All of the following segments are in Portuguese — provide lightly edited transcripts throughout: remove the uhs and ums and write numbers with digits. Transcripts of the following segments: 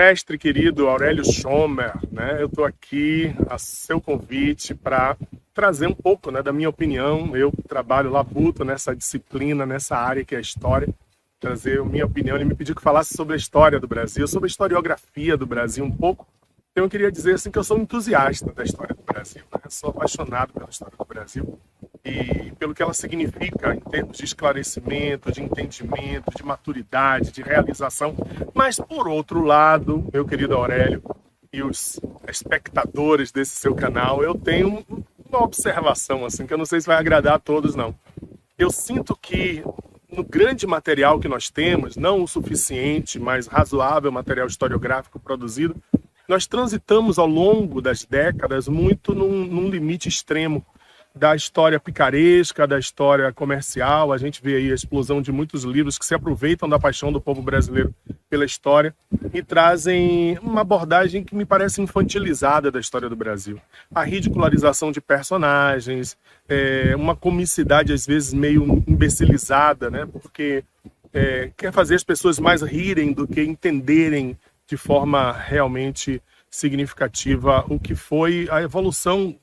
Mestre querido Aurélio Schomer, né? Eu estou aqui a seu convite para trazer um pouco, né, da minha opinião. Eu trabalho, labuto nessa disciplina, nessa área que é a história. Trazer a minha opinião. Ele me pediu que falasse sobre a história do Brasil, sobre a historiografia do Brasil um pouco. Então eu queria dizer assim que eu sou um entusiasta da história do Brasil, né? Eu sou apaixonado pela história do Brasil e pelo que ela significa em termos de esclarecimento, de entendimento, de maturidade, de realização. Mas, por outro lado, meu querido Aurélio e os espectadores desse seu canal, eu tenho uma observação, assim, que eu não sei se vai agradar a todos, não. Eu sinto que no grande material que nós temos, não o suficiente, mas razoável material historiográfico produzido, nós transitamos ao longo das décadas muito num limite extremo da história picaresca, da história comercial. A gente vê aí a explosão de muitos livros que se aproveitam da paixão do povo brasileiro pela história e trazem uma abordagem que me parece infantilizada da história do Brasil. A ridicularização de personagens, uma comicidade às vezes meio imbecilizada, né? Porque quer fazer as pessoas mais rirem do que entenderem de forma realmente significativa o que foi a evolução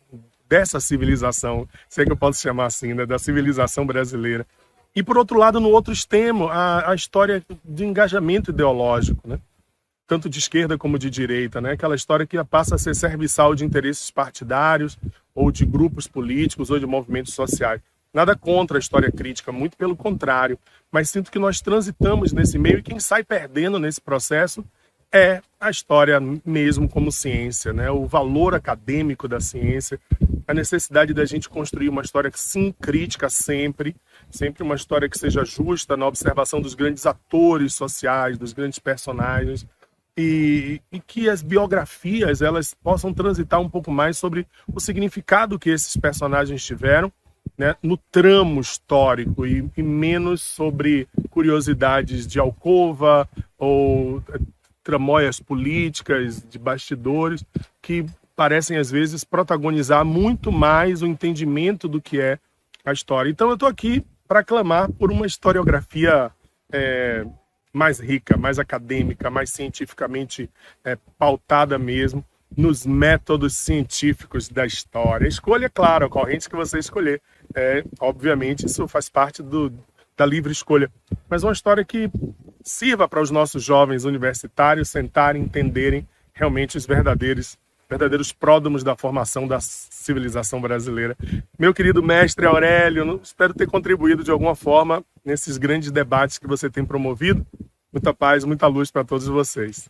dessa civilização, se é que eu posso chamar assim, né, da civilização brasileira. E, por outro lado, no outro extremo, a história de engajamento ideológico, né? Tanto de esquerda como de direita, né? Aquela história que passa a ser serviçal de interesses partidários, ou de grupos políticos, ou de movimentos sociais. Nada contra a história crítica, muito pelo contrário, mas sinto que nós transitamos nesse meio e quem sai perdendo nesse processo é a história mesmo como ciência, né? O valor acadêmico da ciência, a necessidade da gente construir uma história que sim, crítica sempre uma história que seja justa na observação dos grandes atores sociais, dos grandes personagens, e que as biografias elas possam transitar um pouco mais sobre o significado que esses personagens tiveram, né, no tramo histórico e menos sobre curiosidades de alcova ou tramóias políticas, de bastidores, que parecem, às vezes, protagonizar muito mais o entendimento do que é a história. Então, eu estou aqui para clamar por uma historiografia mais rica, mais acadêmica, mais cientificamente pautada mesmo, nos métodos científicos da história. Escolha, claro, a corrente que você escolher. Obviamente, isso faz parte da livre escolha. Mas uma história que sirva para os nossos jovens universitários sentarem, entenderem realmente os verdadeiros pródomos da formação da civilização brasileira. Meu querido mestre Aurélio, espero ter contribuído de alguma forma nesses grandes debates que você tem promovido. Muita paz, muita luz para todos vocês.